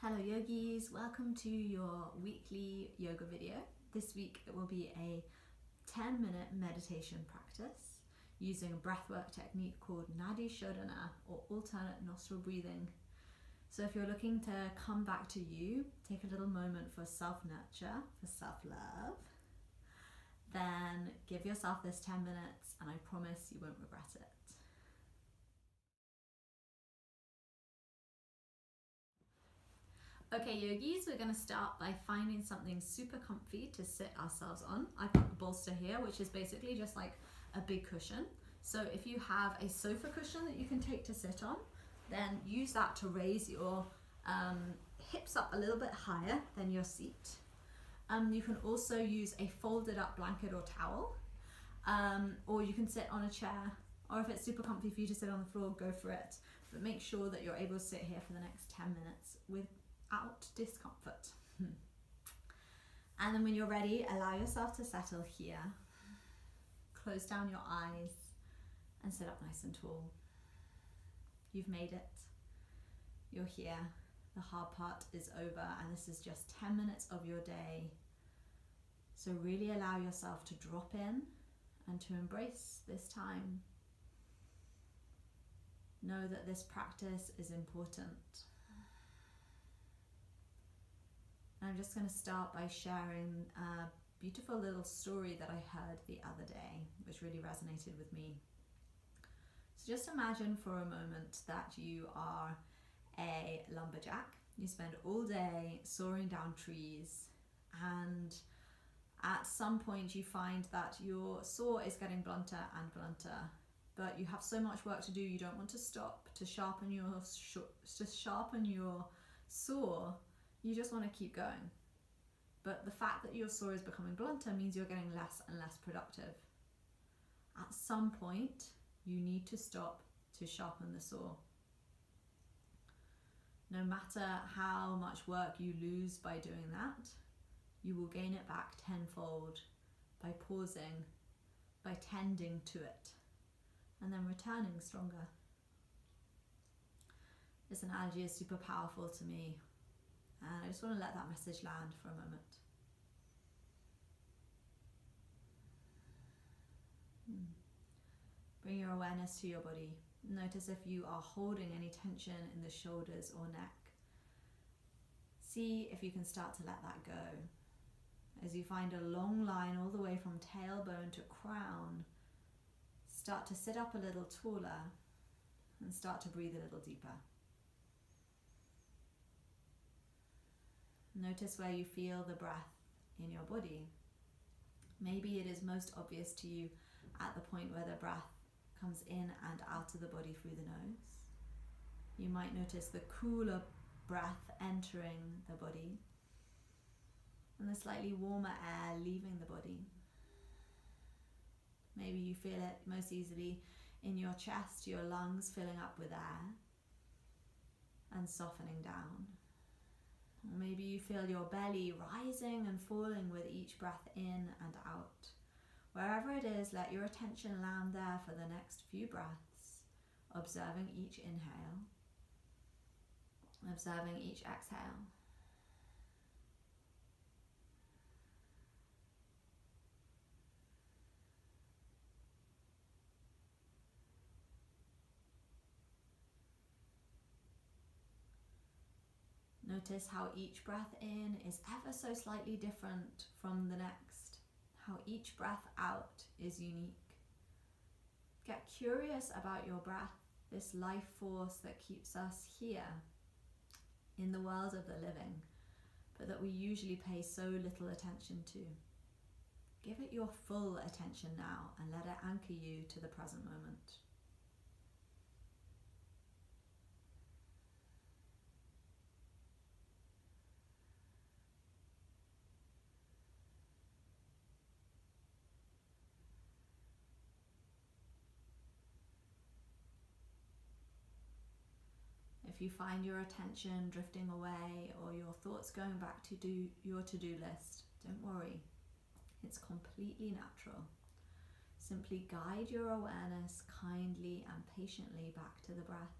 Hello yogis, welcome to your weekly yoga video. This week it will be a 10-minute meditation practice using a breathwork technique called Nayyirah or alternate nostril breathing. So if you're looking to come back to you, take a little moment for self-nurture, for self-love, then give yourself this 10 minutes and I promise you won't regret it. Okay yogis, we're going to start by finding something super comfy to sit ourselves on. I've got the bolster here, which is basically just like a big cushion. So if you have a sofa cushion that you can take to sit on, then use that to raise your hips up a little bit higher than your seat. You can also use a folded up blanket or towel, or you can sit on a chair, or if it's super comfy for you to sit on the floor, go for it. But make sure that you're able to sit here for the next 10 minutes without discomfort. And then when you're ready, allow yourself to settle here. Close down your eyes and sit up nice and tall. You've made it. You're here. The hard part is over and this is just 10 minutes of your day. So really allow yourself to drop in and to embrace this time. Know that this practice is important. I'm just going to start by sharing a beautiful little story that I heard the other day, which really resonated with me. So just imagine for a moment that you are a lumberjack. You spend all day sawing down trees, and at some point you find that your saw is getting blunter and blunter, but you have so much work to do you don't want to stop to sharpen your saw. You just want to keep going. But the fact that your saw is becoming blunter means you're getting less and less productive. At some point, you need to stop to sharpen the saw. No matter how much work you lose by doing that, you will gain it back tenfold by pausing, by tending to it, and then returning stronger. This analogy is super powerful to me. And I just want to let that message land for a moment. Bring your awareness to your body. Notice if you are holding any tension in the shoulders or neck. See if you can start to let that go. As you find a long line all the way from tailbone to crown, start to sit up a little taller and start to breathe a little deeper. Notice where you feel the breath in your body. Maybe it is most obvious to you at the point where the breath comes in and out of the body through the nose. You might notice the cooler breath entering the body and the slightly warmer air leaving the body. Maybe you feel it most easily in your chest, your lungs filling up with air and softening down. Maybe you feel your belly rising and falling with each breath in and out. Wherever it is, let your attention land there for the next few breaths, observing each inhale, observing each exhale. Notice how each breath in is ever so slightly different from the next, how each breath out is unique. Get curious about your breath, this life force that keeps us here in the world of the living, but that we usually pay so little attention to. Give it your full attention now and let it anchor you to the present moment. If you find your attention drifting away or your thoughts going back to your to-do list, don't worry. It's completely natural. Simply guide your awareness kindly and patiently back to the breath.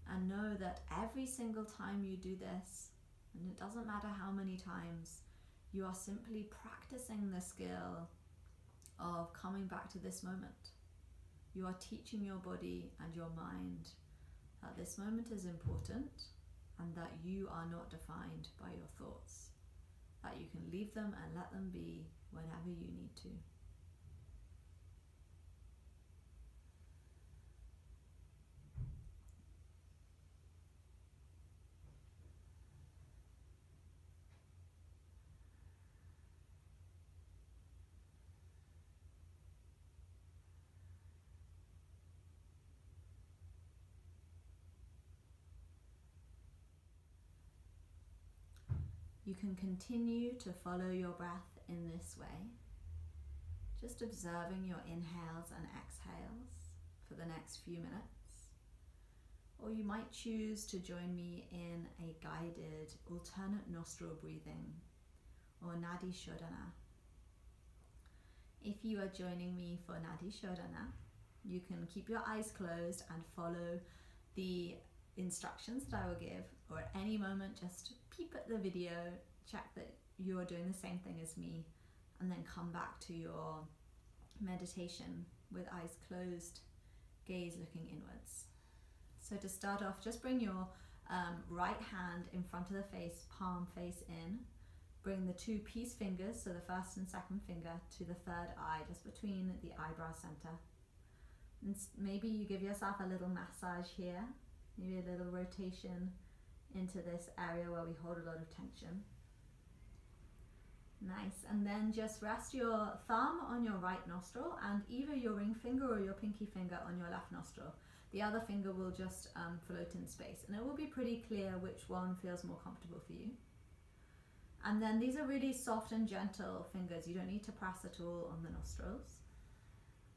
And know that every single time you do this, and it doesn't matter how many times, you are simply practicing the skill of coming back to this moment. You are teaching your body and your mind that this moment is important and that you are not defined by your thoughts, that you can leave them and let them be whenever you need to. You can continue to follow your breath in this way, just observing your inhales and exhales for the next few minutes. Or you might choose to join me in a guided alternate nostril breathing, or Nadi Shodhana. If you are joining me for Nadi Shodhana, you can keep your eyes closed and follow the instructions that I will give, or at any moment just peep at the video, check that you are doing the same thing as me, and then come back to your meditation with eyes closed, gaze looking inwards. So to start off, just bring your right hand in front of the face, palm face in. Bring the two peace fingers, so the first and second finger, to the third eye, just between the eyebrow center. And maybe you give yourself a little massage here, maybe a little rotation into this area where we hold a lot of tension. Nice. And then just rest your thumb on your right nostril and either your ring finger or your pinky finger on your left nostril. The other finger will just float in space, and it will be pretty clear which one feels more comfortable for you. And then these are really soft and gentle fingers. You don't need to press at all on the nostrils.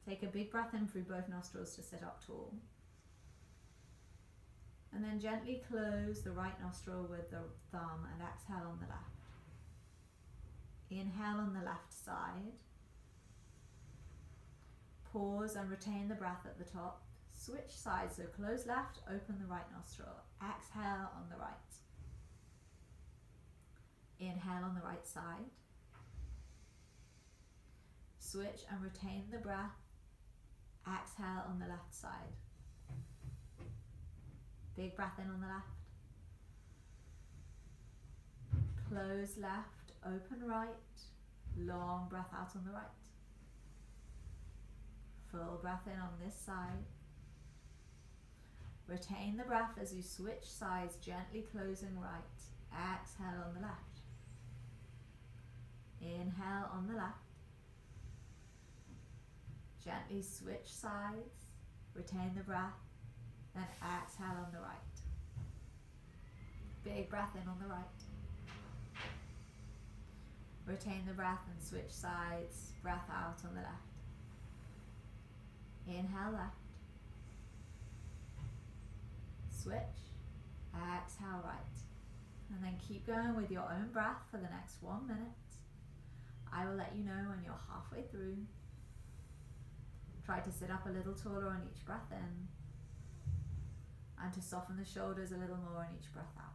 Take a big breath in through both nostrils to sit up tall. And then gently close the right nostril with the thumb and exhale on the left. Inhale on the left side. Pause and retain the breath at the top. Switch sides, so close left, open the right nostril. Exhale on the right. Inhale on the right side. Switch and retain the breath. Exhale on the left side. Big breath in on the left. Close left, open right. Long breath out on the right. Full breath in on this side. Retain the breath as you switch sides, gently closing right. Exhale on the left. Inhale on the left. Gently switch sides, retain the breath, then exhale on the right. Big breath in on the right. Retain the breath and switch sides, breath out on the left. Inhale left. Switch, exhale right. And then keep going with your own breath for the next 1 minute. I will let you know when you're halfway through. Try to sit up a little taller on each breath in, and to soften the shoulders a little more on each breath out.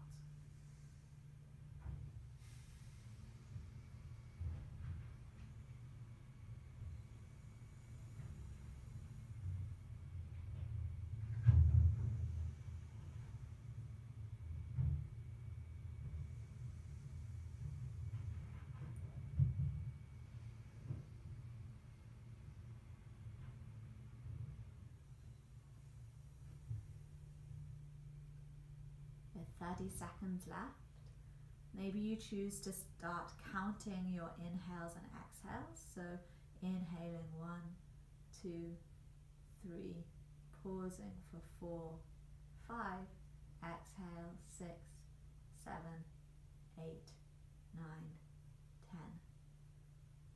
With 30 seconds left, maybe you choose to start counting your inhales and exhales. So inhaling 1, 2, 3, pausing for 4, 5, exhale 6, 7, 8, 9, 10.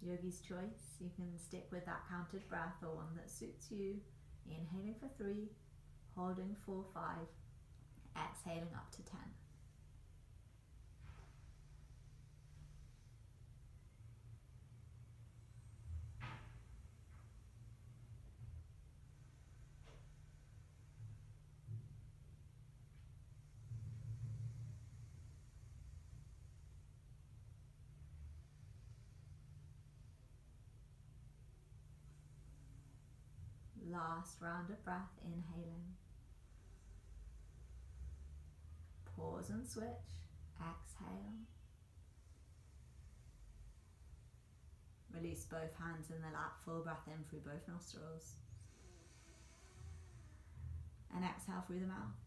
Yogi's choice. You can stick with that counted breath or one that suits you. Inhaling for 3, holding 4, 5, exhaling up to 10. Last round of breath, inhaling. Pause and switch. Exhale. Release both hands in the lap. Full breath in through both nostrils. And exhale through the mouth.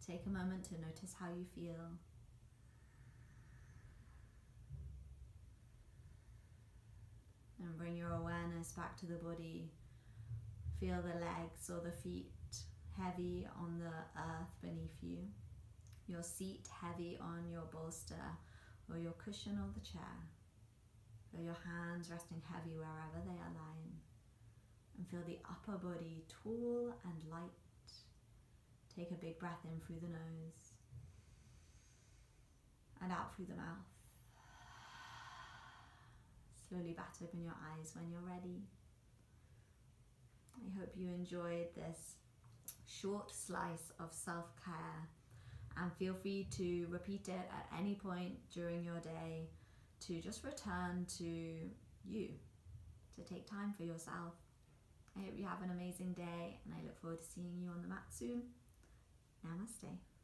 Take a moment to notice how you feel. And bring your awareness back to the body. Feel the legs or the feet heavy on the earth beneath you. Your seat heavy on your bolster or your cushion or the chair. Feel your hands resting heavy wherever they are lying. And feel the upper body tall and light. Take a big breath in through the nose and out through the mouth. Slowly bat open your eyes when you're ready. I hope you enjoyed this short slice of self-care, and feel free to repeat it at any point during your day to just return to you, to take time for yourself. I hope you have an amazing day, and I look forward to seeing you on the mat soon. Namaste.